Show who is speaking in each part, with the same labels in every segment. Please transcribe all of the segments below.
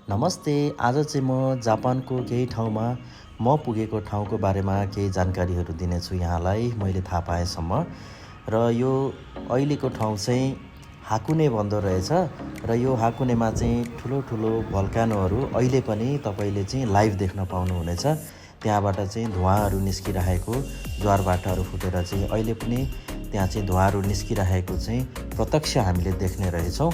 Speaker 1: नमस्ते। आज चाहिँ म जापानको केही ठाउँमा म पुगेको ठाउँको बारेमा केही जानकारीहरू दिनेछु यहाँलाई मैले थाहा पाएसम्म। र यो अहिलेको ठाउँ चाहिँ हाकुने भन्दो रहेछ र यो हाकुनेमा चाहिँ ठुलो ठुलो भल्कानोहरू अहिले पनि तपाईँले चाहिँ लाइभ देख्न पाउनुहुनेछ। त्यहाँबाट चाहिँ धुवाँहरू निस्किरहेको, ज्वारभाटाहरू फुटेर चाहिँ अहिले पनि त्यहाँ चाहिँ धुवाँहरू निस्किरहेको चाहिँ प्रत्यक्ष हामीले देख्ने रहेछौँ।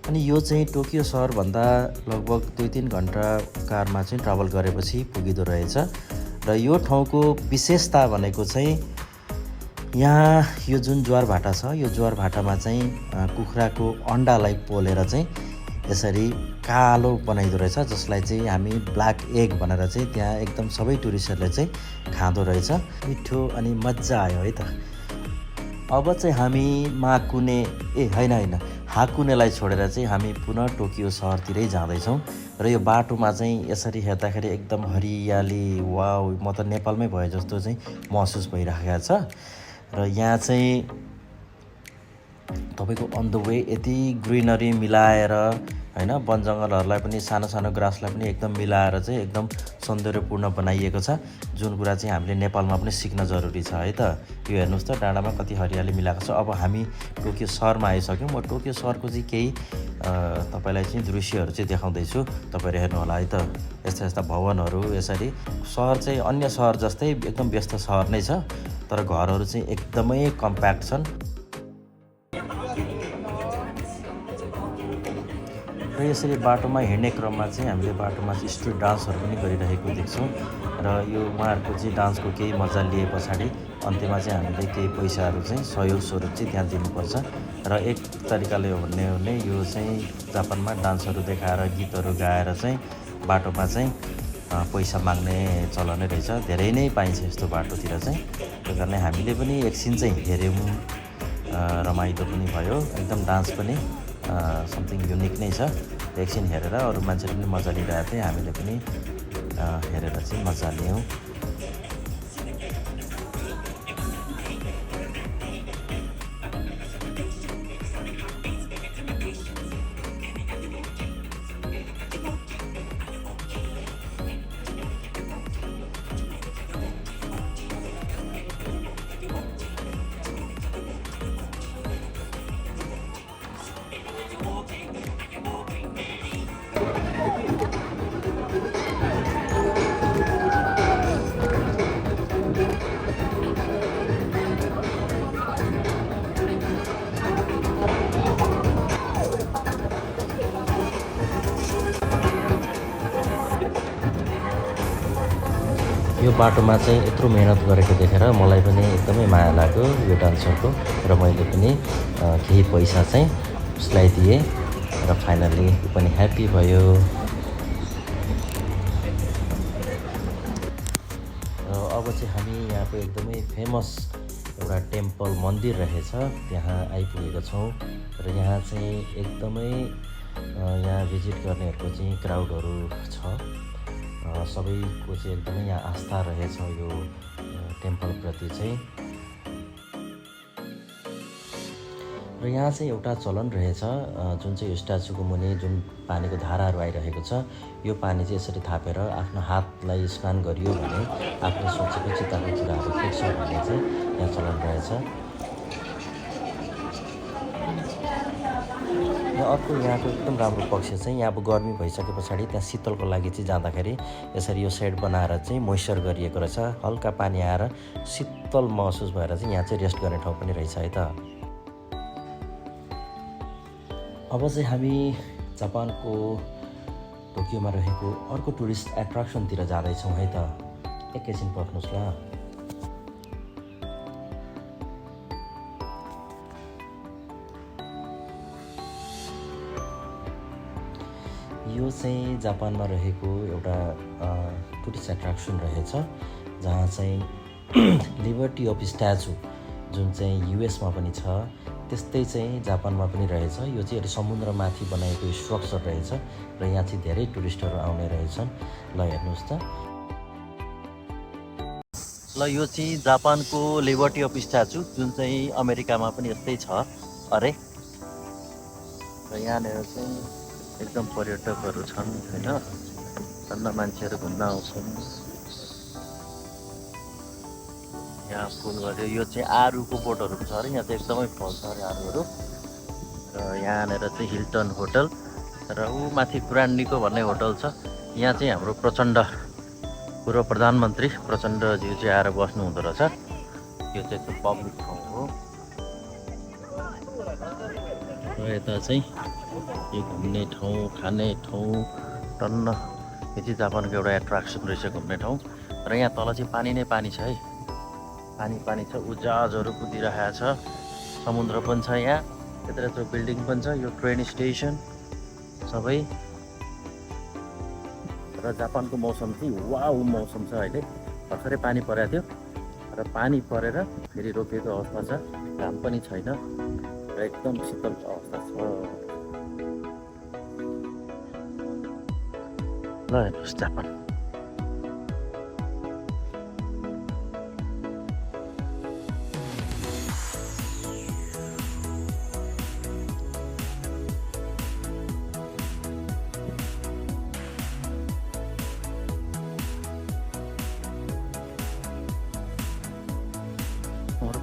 Speaker 1: अनि यो चाहिँ टोकियो सहरभन्दा लगभग 2-3 घन्टा कारमा चाहिँ ट्राभल गरेपछि पुगिँदो रहेछ। र यो ठाउँको विशेषता भनेको चाहिँ यहाँ यो जुन ज्वारभाटा छ, यो ज्वारभाटामा चाहिँ कुखुराको अन्डालाई पोलेर चाहिँ यसरी कालो बनाइदो रहेछ, जसलाई चाहिँ हामी ब्ल्याक एग भनेर चाहिँ त्यहाँ एकदम सबै टुरिस्टहरूले चाहिँ खाँदो रहेछ। मिठो अनि मजा आयो है त। अब चाहिँ हामी होइन हाकुनेलाई छोडेर चाहिँ हामी पुनः टोकियो सहरतिरै जाँदैछौँ। र यो बाटोमा चाहिँ यसरी हेर्दाखेरि एकदम हरियाली, वाउ, म त नेपालमै भए जस्तो चाहिँ महसुस भइरहेको छ। र यहाँ चाहिँ तपाईँको अन द वे यति ग्रिनरी मिलाएर हैन, वन जङ्गलहरूलाई पनि, सानो सानो ग्रासलाई पनि एकदम मिलाएर चाहिँ एकदम सौन्दर्यपूर्ण बनाइएको छ, जुन कुरा चाहिँ हामीले नेपालमा पनि सिक्न जरुरी छ है त। यो हेर्नुहोस् त, डाँडामा कति हरियाली मिलाएको छ। अब हामी टोकियो सहरमा आइसक्यौँ। म टोकियो सहरको चाहिँ केही तपाईँलाई चाहिँ दृश्यहरू चाहिँ देखाउँदैछु, तपाईँहरू हेर्नु होला है त। यस्ता यस्ता भवनहरू, यसरी सहर चाहिँ अन्य सहर जस्तै एकदम व्यस्त सहर नै छ, तर घरहरू चाहिँ एकदमै कम्प्याक्ट छन्। र यसरी बाटोमा हिँड्ने क्रममा चाहिँ हामीले बाटोमा चाहिँ स्ट्रिट डान्सहरू पनि गरिरहेको देख्छौँ। र यो उहाँहरूको चाहिँ डान्सको केही मजा लिए पछाडि अन्त्यमा चाहिँ हामीले केही पैसाहरू चाहिँ सहयोग स्वरूप चाहिँ त्यहाँ दिनुपर्छ। र एक तरिकाले हो भने यो चाहिँ जापानमा डान्सहरू देखाएर, गीतहरू गाएर चाहिँ बाटोमा चाहिँ पैसा माग्ने चलनै रहेछ। धेरै नै पाइन्छ यस्तो बाटोतिर चाहिँ। त्यही कारणले हामीले पनि एकछिन चाहिँ हेऱ्यौँ, रमाइलो पनि भयो, एकदम डान्स पनि समथिङ युनिक नै छ। एकछिन हेरेर अरू मान्छेले पनि मजा लिइरहेको थिए, हामीले पनि हेरेर चाहिँ मजा लियौँ। यो बाटोमा चाहिँ यत्रो मेहनत गरेको देखेर मलाई पनि एकदमै माया लाग्यो यो डान्सरको। र मैले पनि केही पैसा चाहिँ उसलाई दिएँ र फाइनल्ली ऊ पनि ह्याप्पी भयो। र अब चाहिँ हामी यहाँको एकदमै फेमस एउटा टेम्पल मन्दिर रहेछ, त्यहाँ आइपुगेको छौँ। र यहाँ चाहिँ एकदमै यहाँ भिजिट गर्नेहरूको चाहिँ क्राउडहरू छ। सबैको चाहिँ एकदमै यहाँ आस्था रहेछ यो टेम्पलप्रति चाहिँ। र यहाँ चाहिँ एउटा चलन रहेछ, जुन चाहिँ स्ट्याचुको मुनि जुन पानीको धाराहरू आइरहेको छ, यो पानी चाहिँ यसरी थापेर आफ्नो हातलाई स्नान गरियो भने आफूले सोचेको चिताको कुराहरू पुग्छ भन्ने चाहिँ यहाँ चलन रहेछ। अर्को यहाँको एकदम राम्रो पक्ष चाहिँ यहाँ अब गर्मी भइसके पछाडि त्यहाँ शीतलको लागि चाहिँ जाँदाखेरि यसरी यो सेड बनाएर चाहिँ मोइस्चर गरिएको रहेछ। हल्का पानी आएर शीतल महसुस भएर चाहिँ यहाँ चाहिँ रेस्ट गर्ने ठाउँ पनि रहेछ है त। अब चाहिँ हामी जापानको टोकियोमा रहेको अर्को टुरिस्ट एट्र्याक्सनतिर जाँदैछौँ है त। एकैछिन पर्खनुहोस् ल। यो चाहिँ जापानमा रहेको एउटा टुरिस्ट एट्र्याक्सन रहेछ, जहाँ चाहिँ लिबर्टी अफ स्ट्याचु जुन चाहिँ युएसमा पनि छ, त्यस्तै चाहिँ जापानमा पनि रहेछ। यो चाहिँ समुद्रमाथि बनाएको स्ट्रक्चर रहेछ र यहाँ चाहिँ धेरै टुरिस्टहरू आउने रहेछन्। ल हेर्नुहोस् त, ल यो चाहिँ जापानको लिबर्टी अफ स्ट्याचु, जुन चाहिँ अमेरिकामा पनि यस्तै छ अरे। र यहाँनिर चाहिँ एकदम पर्यटकहरू छन् होइन, अन्य मान्छेहरू घुम्न आउँछन्। यहाँ फुल गर्यो, यो चाहिँ आरुको बोटहरू छ अरे, यहाँ चाहिँ एकदमै फल्छ अरे आरुहरू। र यहाँनिर चाहिँ हिल्टन होटल र ऊ माथि ग्रान्डीको भन्ने होटल छ। यहाँ चाहिँ हाम्रो प्रचण्ड पूर्व प्रधानमन्त्री प्रचण्डज्यू चाहिँ आएर बस्नु हुँदो रहेछ। यो चाहिँ त्यो पब्लिक ठाउँ हो। र यता चाहिँ यो घुम्ने ठाउँ, खाने ठाउँ टन्न, यो चाहिँ जापानको एउटा एट्र्याक्सन रहेछ घुम्ने ठाउँ। र यहाँ तल चाहिँ पानी नै पानी छ है, पानी छ। ऊ जहाजहरू कुदिरहेको छ, समुद्र पनि छ यहाँ, यता त्यो बिल्डिङ पनि छ, यो ट्रेन स्टेसन सबै। र जापानको मौसम चाहिँ वाउ मौसम छ अहिले। भर्खरै पानी परेको थियो र पानी परेर फेरि रोकिएको अवस्था छ, घाम पनि छैन र एकदम शीतल अवस्था छ। ल हेर्नुहोस् जापान।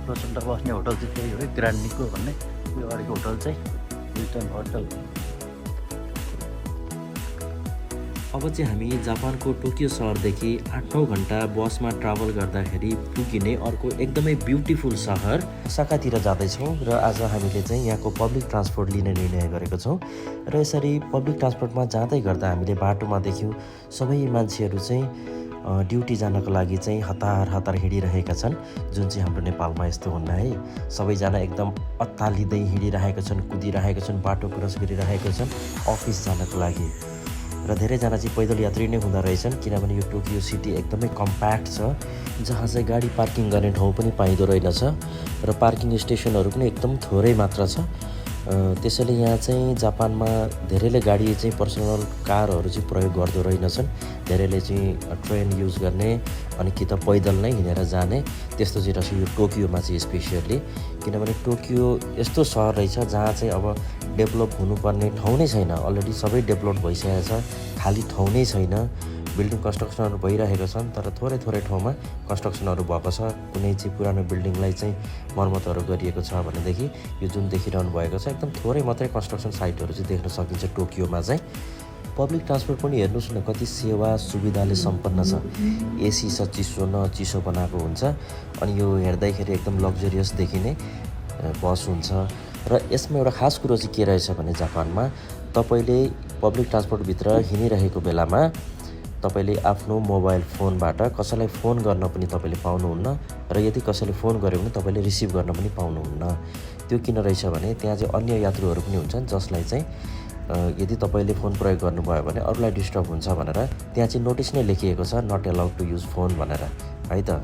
Speaker 1: प्रचण्ड बस्ने होटल चाहिँ त्यही हो है, ग्रान्डीको भन्ने यो अगाडिको होटल चाहिँ हिल्टन होटल। अब चाहिँ हामी जापानको टोकियो सहरदेखि 8-9 घन्टा बसमा ट्राभल गर्दाखेरि पुगिने अर्को एकदमै ब्युटिफुल सहर ओसाकातिर जाँदैछौँ। र आज हामीले चाहिँ यहाँको पब्लिक ट्रान्सपोर्ट लिने निर्णय गरेको छौँ। र यसरी पब्लिक ट्रान्सपोर्टमा जाँदै गर्दा हामीले बाटोमा देख्यौँ सबै मान्छेहरू चाहिँ ड्युटी जानको लागि चाहिँ हतार हिँडिरहेका छन्, जुन चाहिँ हाम्रो नेपालमा यस्तो हुन्न है। सबैजना एकदम अत्तालिँदै हिँडिरहेका छन्, कुदिरहेका छन्, बाटो क्रस गरिरहेका छन् अफिस जानको लागि। र धेरैजना चाहिँ पैदल यात्री नै हुँदो रहेछन्, किनभने यो टोकियो सिटी एकदमै कम्प्याक्ट छ, जहाँ चाहिँ गाडी पार्किङ गर्ने ठाउँ पनि पाइँदो रहेनछ र पार्किङ स्टेसनहरू पनि एकदम थोरै मात्र छ। त्यसैले यहाँ चाहिँ जापानमा धेरैले गाडी चाहिँ पर्सनल कारहरू चाहिँ प्रयोग गर्दो रहेनछन्। धेरैले चाहिँ ट्रेन युज गर्ने अनि कि त पैदल नै हिँडेर जाने त्यस्तो चाहिँ रहेछ यो टोकियोमा चाहिँ स्पेसियल्ली। किनभने टोकियो यस्तो सहर रहेछ जहाँ चाहिँ अब डेभलप हुनुपर्ने ठाउँ नै छैन, अलरेडी सबै डेभलप भइसकेको छ, खाली ठाउँ नै छैन। बिल्डिङ कन्स्ट्रक्सनहरू भइरहेको छन्, तर थोरै ठाउँमा कन्स्ट्रक्सनहरू भएको छ। कुनै चाहिँ पुरानो बिल्डिङलाई चाहिँ मर्मतहरू गरिएको छ भनेदेखि यो जुन देखिरहनु भएको छ एकदम थोरै मात्रै कन्स्ट्रक्सन साइटहरू चाहिँ देख्न सकिन्छ टोकियोमा चाहिँ। पब्लिक ट्रान्सपोर्ट पनि हेर्नुहोस् न कति सेवा सुविधाले सम्पन्न छ। एसी छ, चिसो न चिसो बनाएको हुन्छ, अनि यो हेर्दाखेरि एकदम लग्जरियस देखिने बस हुन्छ। र यसमा एउटा खास कुरो चाहिँ के रहेछ भने जापानमा तपाईँले पब्लिक ट्रान्सपोर्टभित्र हिँडिरहेको बेलामा तपाईँले आफ्नो मोबाइल फोनबाट कसैलाई फोन गर्न पनि तपाईँले पाउनुहुन्न, र यदि कसैले फोन गर्यो भने तपाईँले रिसिभ गर्न पनि पाउनुहुन्न। त्यो किन रहेछ भने त्यहाँ चाहिँ अन्य यात्रुहरू पनि हुन्छन् जसलाई चाहिँ यदि तपाईँले फोन प्रयोग गर्नुभयो भने अरूलाई डिस्टर्ब हुन्छ भनेर त्यहाँ चाहिँ नोटिस नै लेखिएको छ, not allowed to use phone भनेर है त।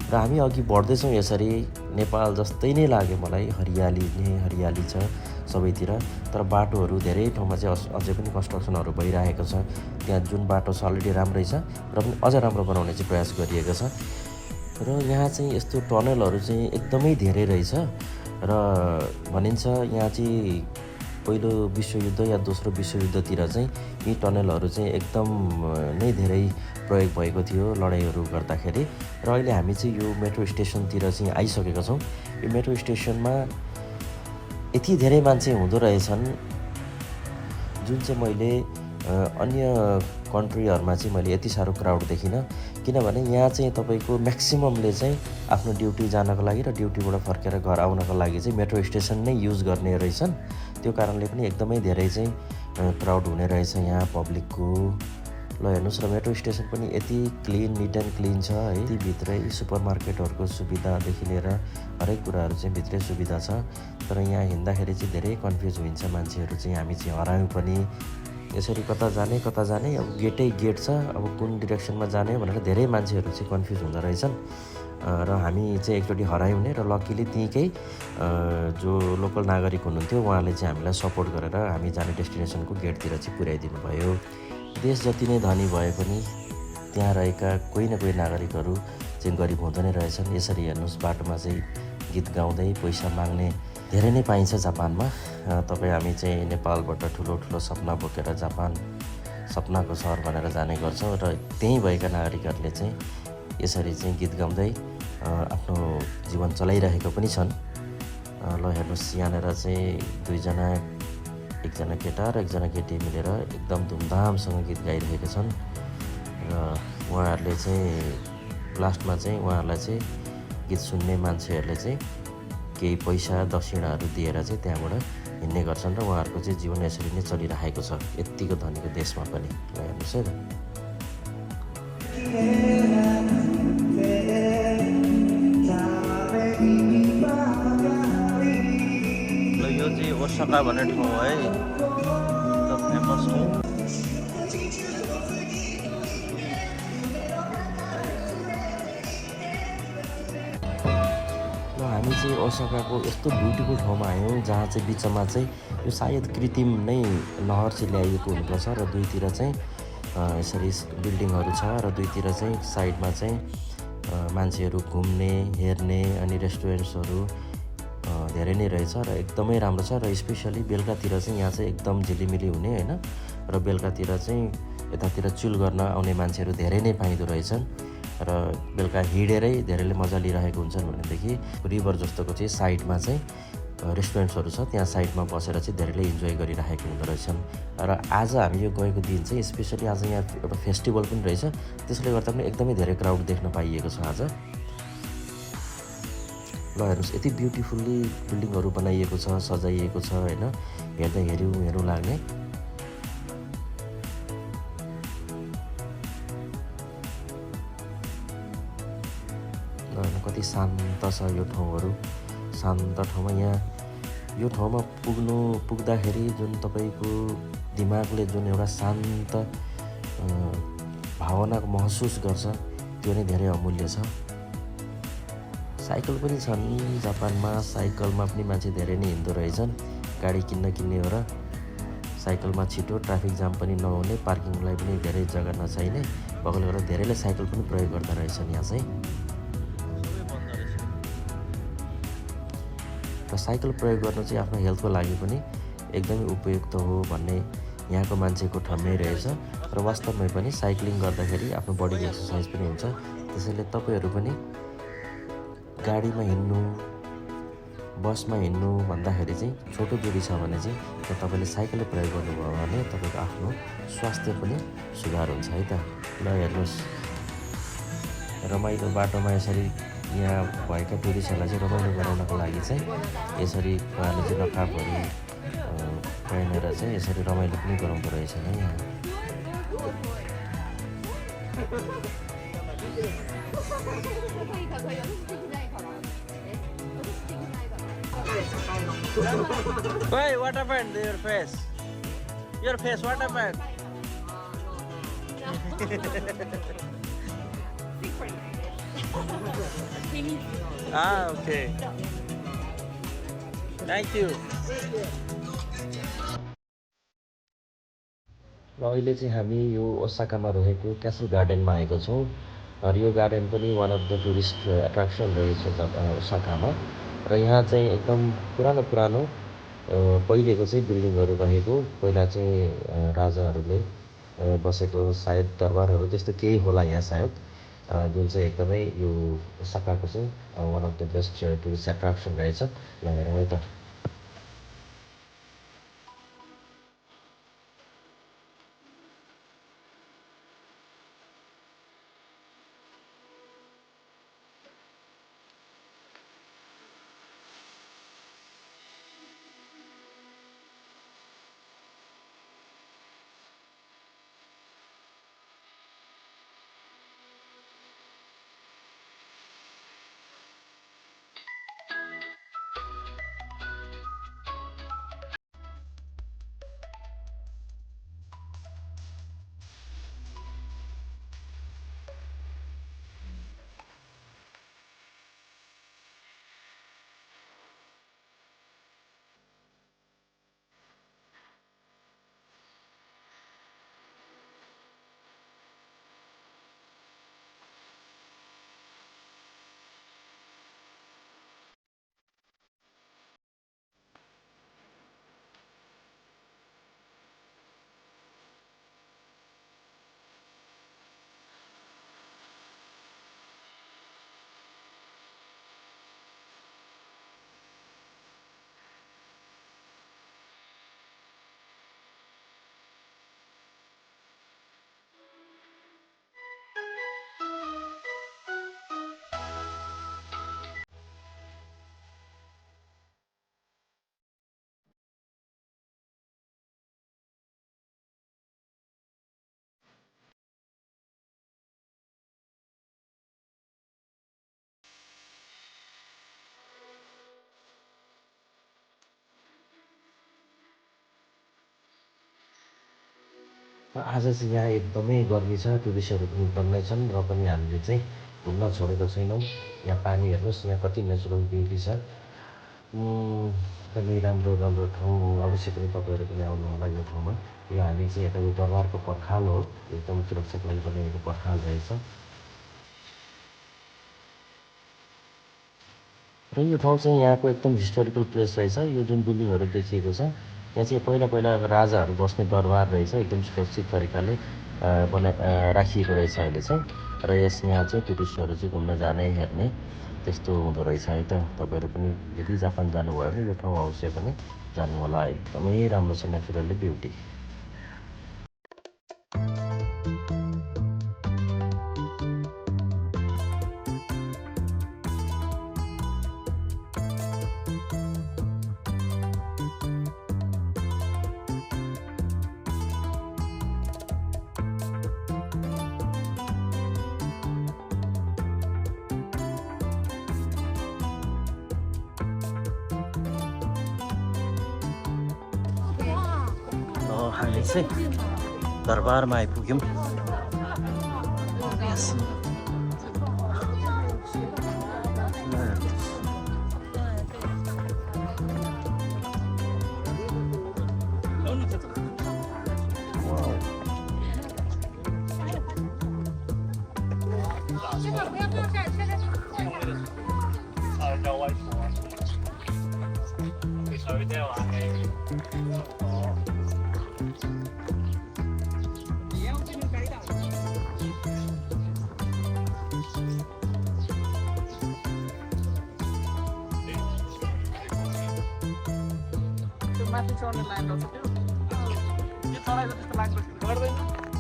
Speaker 1: र हामी अघि बढ्दैछौँ यसरी, नेपाल जस्तै नै लाग्यो मलाई, हरियाली छ सबैतिर। तर बाटोहरू धेरै ठाउँमा चाहिँ अझै पनि कन्स्ट्रक्सनहरू भइरहेको छ। त्यहाँ जुन बाटो छ अलरेडी राम्रै छ र पनि अझ राम्रो बनाउने चाहिँ प्रयास गरिएको छ। र यहाँ चाहिँ यस्तो टनलहरू चाहिँ एकदमै धेरै रहेछ र भनिन्छ यहाँ चाहिँ पहिलो विश्वयुद्ध या दोस्रो विश्वयुद्धतिर चाहिँ यी टनलहरू चाहिँ एकदम नै धेरै प्रयोग भएको थियो लडाइँहरू गर्दाखेरि। र अहिले हामी चाहिँ यो मेट्रो स्टेसनतिर चाहिँ आइसकेका छौँ। यो मेट्रो स्टेसनमा यति धेरै मान्छे हुँदो रहेछन् जुन चाहिँ मैले अन्य कन्ट्रीहरूमा चाहिँ मैले यति साह्रो क्राउड देखिनँ। किनभने यहाँ चाहिँ तपाईँको म्याक्सिममले चाहिँ आफ्नो ड्युटी जानको लागि र ड्युटीबाट फर्केर घर आउनको लागि चाहिँ मेट्रो स्टेसन नै युज गर्ने रहेछन्। त्यो कारणले पनि एकदमै धेरै चाहिँ क्राउड हुने रहेछ यहाँ पब्लिकको। ल हेर्नुहोस् र मेट्रो स्टेसन पनि यति निट एन्ड क्लिन छ है। यति भित्रै सुपर मार्केटहरूको सुविधादेखि लिएर हरेक कुराहरू चाहिँ भित्रै सुविधा छ। तर यहाँ हिँड्दाखेरि चाहिँ धेरै कन्फ्युज हुन्छ मान्छेहरू चाहिँ, हामी चाहिँ हरायौँ पनि यसरी कता जाने अब गेटै गेट छ, अब कुन डिरेक्सनमा जाने भनेर धेरै मान्छेहरू चाहिँ कन्फ्युज हुँदो रहेछन्। र हामी चाहिँ एकचोटि हरायौँ नै, र लकिली त्यहीँकै जो लोकल नागरिक हुनुहुन्थ्यो उहाँले चाहिँ हामीलाई सपोर्ट गरेर हामी जाने डेस्टिनेसनको गेटतिर चाहिँ पुर्याइदिनु भयो। देश जति नै धनी भए पनि त्यहाँ रहेका कोही न कोही नागरिकहरू चाहिँ गरिब हुँदो नै रहेछन्। यसरी हेर्नुहोस् बाटोमा चाहिँ गीत गाउँदै पैसा माग्ने धेरै नै पाइन्छ जापानमा। तपाईँ हामी चाहिँ नेपालबाट ठुलो सपना बोकेर जापान सपनाको सहर भनेर जाने गर्छौँ र त्यहीँ भएका नागरिकहरूले चाहिँ यसरी चाहिँ गीत गाउँदै आफ्नो जीवन चलाइरहेको पनि छन्। ल हेर्नुहोस्, यहाँनिर चाहिँ एकजना केटा र एकजना केटी मिलेर एकदम धुमधामसँग गीत गाइरहेका छन् र उहाँहरूले चाहिँ लास्टमा चाहिँ उहाँहरूलाई चाहिँ गीत सुन्ने मान्छेहरूले चाहिँ केही पैसा दक्षिणाहरू दिएर चाहिँ त्यहाँबाट हिँड्ने गर्छन् र उहाँहरूको चाहिँ जीवन यसरी नै चलिरहेको छ यत्तिको धनीको देशमा पनि। ल हेर्नुहोस् है त। ल यो चाहिँ ओसाका भन्ने ठाउँ है, एकदम फेमस हो। हामी चाहिँ ओसाकाको यस्तो ब्युटिफुल ठाउँमा आयौँ जहाँ चाहिँ बिचमा चाहिँ यो सायद कृत्रिम नै नहर चाहिँ ल्याइएको हुनुपर्छ र दुईतिर चाहिँ यसरी बिल्डिङहरू छ र दुईतिर चाहिँ साइडमा चाहिँ मान्छेहरू घुम्ने हेर्ने अनि रेस्टुरेन्ट्सहरू धेरै नै रहेछ र एकदमै राम्रो छ र स्पेसली बेलुकातिर चाहिँ यहाँ चाहिँ एकदम झिलिमिली हुने होइन र बेलुकातिर चाहिँ यतातिर चिल गर्न आउने मान्छेहरू धेरै नै पाइँदो रहेछन् र बेलुका हिँडेरै धेरैले मजा लिइरहेको हुन्छन् भनेदेखि रिभर जस्तोको चाहिँ साइडमा चाहिँ रेस्टुरेन्ट्सहरू छ, त्यहाँ साइडमा बसेर चाहिँ धेरैले इन्जोय गरिरहेको हुँदो रहेछन्। र आज हामी यो गएको दिन चाहिँ स्पेसली आज यहाँ एउटा फेस्टिभल पनि रहेछ, त्यसले गर्दा पनि एकदमै धेरै क्राउड देख्न पाइएको छ आज। ल हेर्नुहोस्, यति ब्युटिफुल्ली बिल्डिङहरू बनाइएको छ, सजाइएको छ होइन, हेर्दा हेरौँ लाग्ने। कति शान्त छ यो ठाउँहरू, शान्त ठाउँमा यहाँ यो ठाउँमा पुग्दाखेरि जुन तपाईँको दिमागले जुन एउटा शान्त भावनाको महसुस गर्छ त्यो नै धेरै अमूल्य छ। साइकल पनि छन् जापानमा, साइकलमा पनि मान्छे धेरै नै हिँड्दो रहेछन्, गाडी किन्ने हो र साइकलमा छिटो ट्राफिक जाम पनि नहुने, पार्किङलाई पनि धेरै जग्गा नचाहिने भएकोले गर्दा धेरैले साइकल पनि प्रयोग गर्दा रहेछन् यहाँ चाहिँ। र साइकल प्रयोग गर्नु चाहिँ आफ्नो हेल्थको लागि पनि एकदमै उपयुक्त हो भन्ने यहाँको मान्छेको ठम्मै रहेछ र वास्तवमै पनि साइक्लिङ गर्दाखेरि आफ्नो बडीको एक्सर्साइज पनि हुन्छ। त्यसैले तपाईँहरू पनि गाडीमा हिँड्नु, बसमा हिँड्नु भन्दाखेरि चाहिँ छोटो दूरी छ भने चाहिँ तपाईँले साइकल प्रयोग गर्नुभयो भने तपाईँको आफ्नो स्वास्थ्य पनि सुधार हुन्छ है त। ल हेर्नुहोस्, रमाइलो बाटोमा यसरी यहाँ भएका टुरिस्टहरूलाई चाहिँ रमाइलो गराउनको लागि चाहिँ यसरी उहाँले चाहिँ नकाबहरू पहिनेर चाहिँ यसरी रमाइलो पनि गराउँदो रहेछन् है यहाँ। Wait, what happened to your face? Your face, what happened? Ah, okay. Thank you. र अहिले चाहिँ हामी यो ओसाकामा रहेको क्यासल गार्डनमा आएको छौँ र यो गार्डन पनि one of the tourist attraction रहेछ ओसाकामा। र यहाँ चाहिँ एकदम पुरानो पहिलेको चाहिँ बिल्डिङहरू रहेको, पहिला चाहिँ राजाहरूले बसेको सायद दरबारहरू त्यस्तो केही होला यहाँ सायद, जुन चाहिँ एकदमै यो ओसाकाको चाहिँ one of the best tourist attraction रहेछ। ल हेरौँ है त। आज चाहिँ यहाँ एकदमै गर्मी छ, टुरिस्टहरू पनि बन्दै छन् र पनि हामीले चाहिँ घुम्न छोडेको छैनौँ। यहाँ पानी हेर्नुहोस्, यहाँ कति नेचुरल ब्युटी छ। एकदमै राम्रो राम्रो ठाउँ हो। अवश्य पनि तपाईँहरू पनि आउनु होला यो ठाउँमा। यो हामी चाहिँ यता यो दरबारको पर्खाल हो, एकदम सुरक्षाको लागि बनाएको पर्खाल रहेछ। र यो ठाउँ चाहिँ यहाँको एकदम हिस्टोरिकल प्लेस रहेछ। यो जुन बिल्डिङहरू देखिएको छ यहाँ चाहिँ पहिला पहिला राजाहरू बस्ने दरबार रहेछ, एकदम सुरक्षित तरिकाले राखिएको रहेछ अहिले चाहिँ। र यहाँ चाहिँ टुरिस्टहरू चाहिँ घुम्न जाने हेर्ने त्यस्तो हुँदो रहेछ है त। तपाईँहरू पनि यदि जापान जानुभयो भने यो ठाउँ अवश्य पनि जानु होला, एकदमै राम्रो छ नेचुरली ब्युटी। हामी चाहिँ दरबारमा आइपुग्यौँ।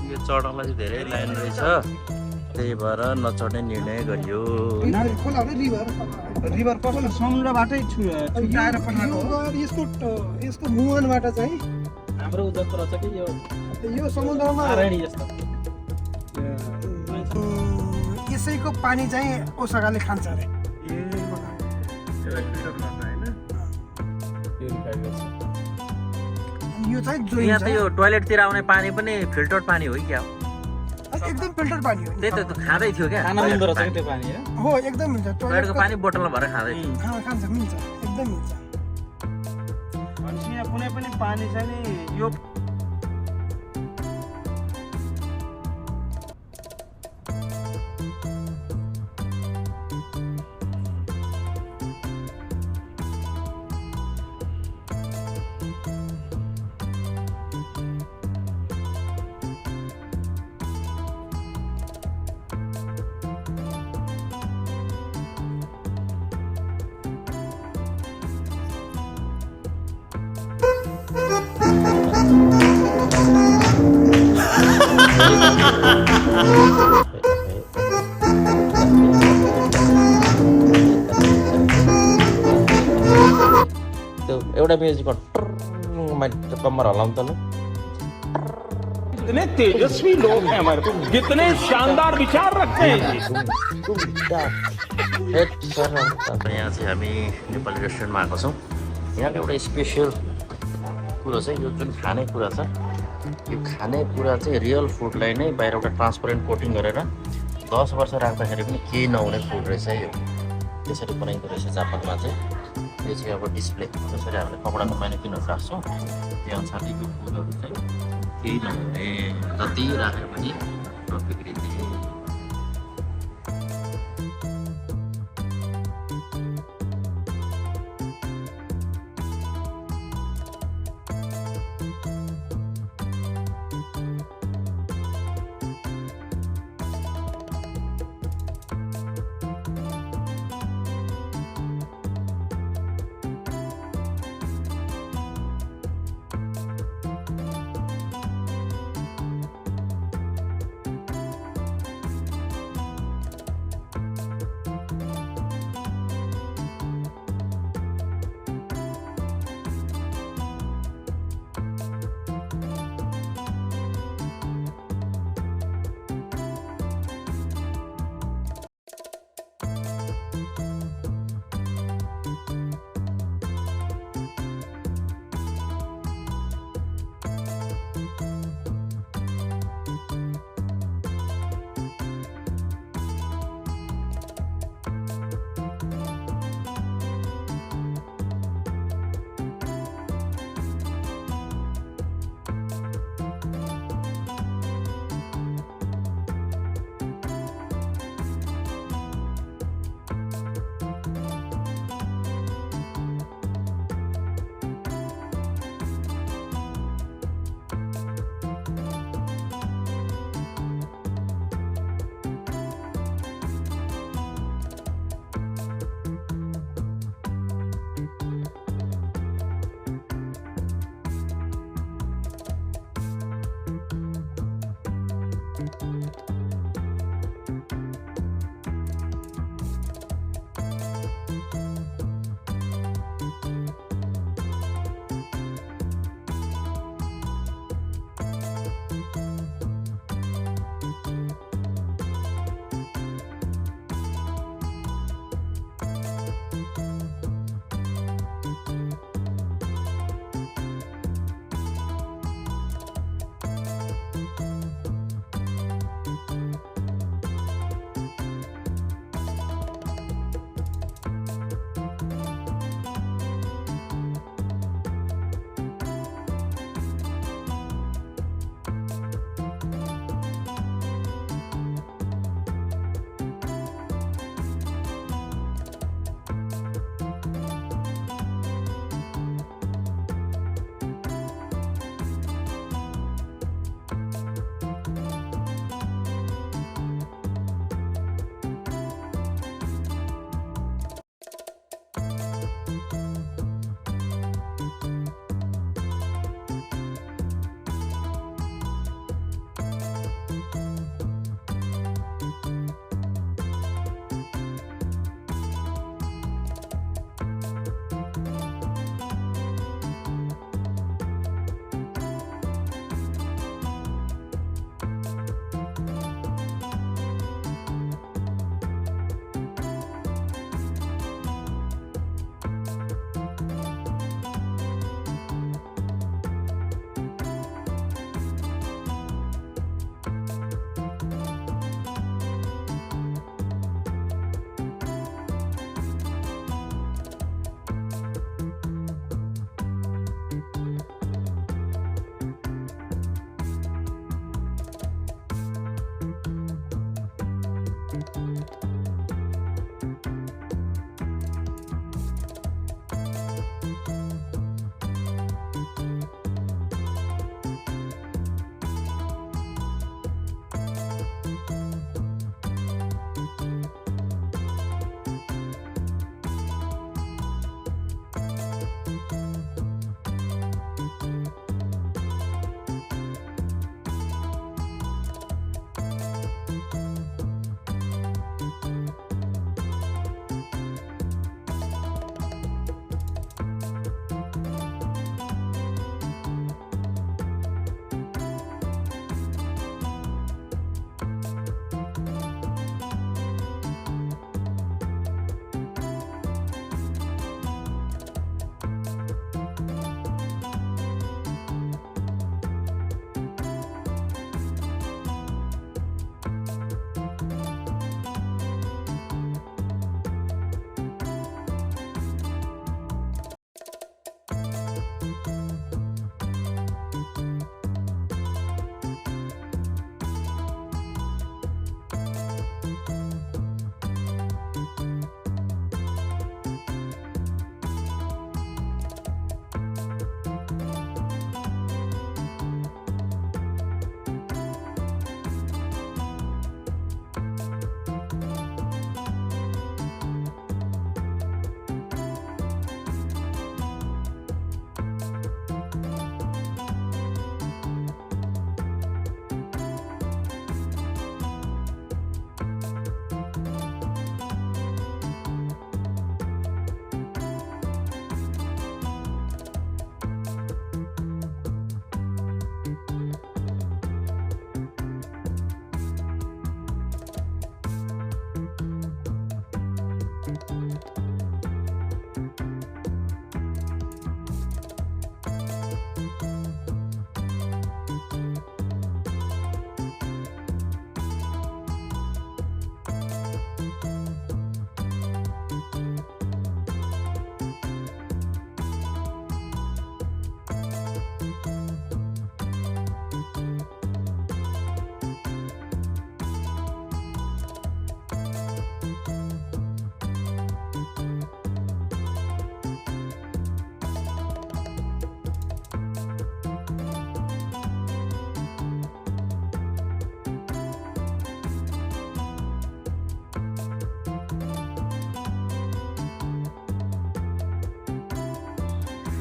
Speaker 1: यो चढ्नलाई चाहिँ धेरै लाइन रहेछ, त्यही भएर नचढ्ने निर्णय गरियो।
Speaker 2: रिभर कस्तो समुद्रबाटै छुट्याएर पठाएको हो। यसको मुहानबाट चाहिँ हाम्रो जस्तो रहेछ कि यो समुद्रमा यसैको पानी चाहिँ ओसागाले खान्छ अरे। यो चाहिँ
Speaker 1: यहाँ त यो टोयलेटतिर आउने पानी पनि फिल्टर्ड पानी हो कि क्या हो?
Speaker 2: एकदम फिल्टर पानी हो।
Speaker 1: त्यही त खाँदै थियो क्या,
Speaker 2: खाना मिल्दो रहेछ त्यो पानी हो, एकदम मिल्छ।
Speaker 1: टोयलेटको पानी बोतलमा भएर खाँदै थियो।
Speaker 2: खान्छ, मिल्छ, एकदम मिल्छ। भनेपछि यहाँ कुनै पनि पानी चाहिँ नि यो
Speaker 1: एउटा म्युजिकमा कम्मर हलाउँ त ल।
Speaker 3: कितने तेजस्वी लोग हैं हमारे पास, कितने शानदार विचार रखते हैं।
Speaker 1: यहाँ चाहिँ हामी नेपाली रेस्टुरेन्टमा आएको छौँ। यहाँको एउटा स्पेसल कुरो चाहिँ यो जुन खानेकुरा छ, यो खानेकुरा चाहिँ रियल फुडलाई नै बाहिर एउटा ट्रान्सपरेन्ट कोटिङ गरेर 10 वर्ष राख्दाखेरि पनि केही नहुने फुड रहेछ यो। त्यसरी बनाइँदो रहेछ जापानमा चाहिँ। यो चाहिँ अब डिस्प्ले जसरी हामीले कपडाको म्यानिक्युनहरू राख्छौँ त्यो अनुसारले यो फुडहरू चाहिँ केही नहुने, जति राखेर पनि नबिग्रिने।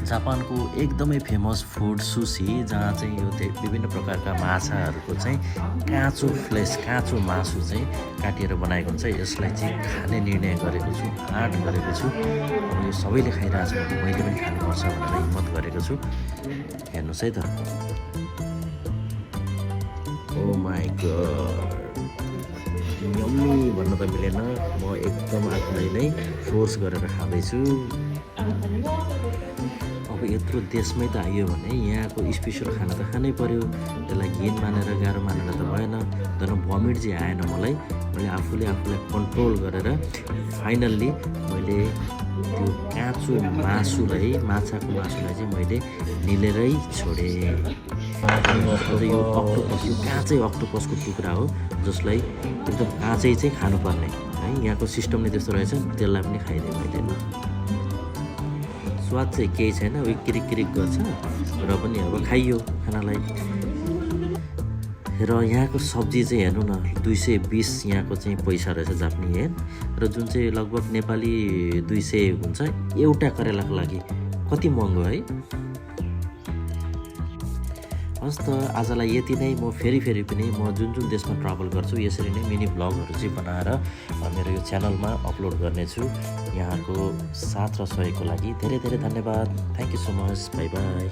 Speaker 1: जापानको एकदमै फेमस फुड सुसी, जहाँ चाहिँ यो विभिन्न प्रकारका माछाहरूको चाहिँ काँचो मासु चाहिँ काटेर बनाएको हुन्छ। यसलाई चाहिँ खाने निर्णय गरेको छु, आँट गरेको छु। अब यो सबैले खाइरहेको छ, मैले पनि खानुपर्छ भनेर हिम्मत गरेको छु। हेर्नुहोस् है त। ओ माई गॉड, यम्मी भन्न त मिलेन। म एकदम आफूलाई नै फोर्स गरेर खाँदैछु। अब यत्रो देशमै त आइयो भने यहाँको स्पेसल खाना त खानै पर्यो। त्यसलाई घिन मानेर गाह्रो मानेर त भएन। तर भमिट चाहिँ आएन मलाई। मैले आफूलाई कन्ट्रोल गरेर फाइनल्ली मैले त्यो काँचो मासुलाई, माछाको मासुलाई चाहिँ मैले निलेरै छोडेँ। यो अक्टोपस, यो काँचै अक्टोपसको टुक्रा हो, जसलाई एकदम काँचै चाहिँ खानुपर्ने है। यहाँको सिस्टम नै त्यस्तो रहेछ। त्यसलाई पनि खाइदिएँ मैले। स्वाद चाहिँ केही छैन, उयो किरिक गर्छ र पनि अब खाइयो खानालाई। र यहाँको सब्जी चाहिँ हेर्नु न, 220 यहाँको चाहिँ पैसा रहेछ जापानी येन। र जुन चाहिँ लगभग नेपाली 200 हुन्छ एउटा करेलाको लागि। कति महँगो है। हस् त, आजलाई यति नै। म फेरि पनि म जुन देशमा ट्राभल गर्छु यसरी नै मिनी ब्लगहरू चाहिँ बनाएर मेरो यो च्यानलमा अपलोड गर्नेछु। यहाँको साथ र सहयोगको लागि धेरै धेरै धन्यवाद। Thank you so much. By by.